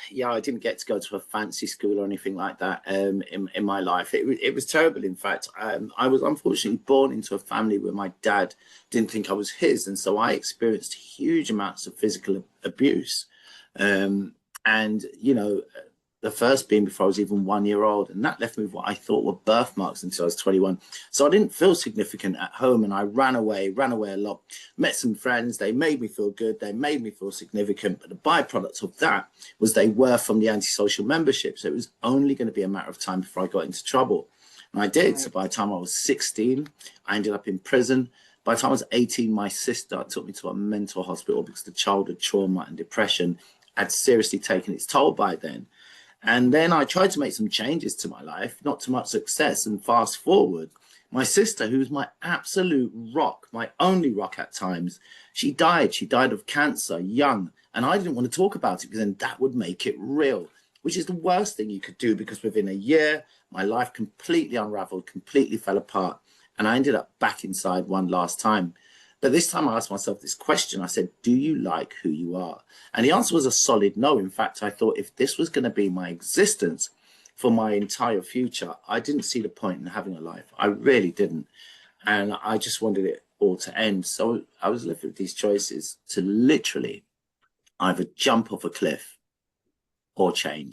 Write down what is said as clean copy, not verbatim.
Yeah, I didn't get to go to a fancy school or anything like that in my life. It was terrible. In fact, I was unfortunately born into a family where my dad didn't think I was his, and so I experienced huge amounts of physical abuse. Um, and the first being before I was even 1 year old, and that left me with what I thought were birthmarks until I was 21. So I didn't feel significant at home, and I ran away a lot. Met some friends, they made me feel good, they made me feel significant, but the byproduct of that was they were from the antisocial membership. So it was only going to be a matter of time before I got into trouble. And I did. So Right. by the time I was 16, I ended up in prison. By the time I was 18, my sister took me to a mental hospital because the childhood trauma and depression had seriously taken its toll by then. And then I tried to make some changes to my life, not to much success. And fast forward, my sister, who's my absolute rock, my only rock at times, she died. She died of cancer young. And I didn't want to talk about it because then that would make it real, which is the worst thing you could do because within a year, my life completely unraveled, completely fell apart. And I ended up back inside one last time. But this time I asked myself this question. I said, do you like who you are? And the answer was a solid no. In fact, I thought if this was going to be my existence for my entire future, I didn't see the point in having a life. I really didn't. And I just wanted it all to end. So I was left with these choices to literally either jump off a cliff or change.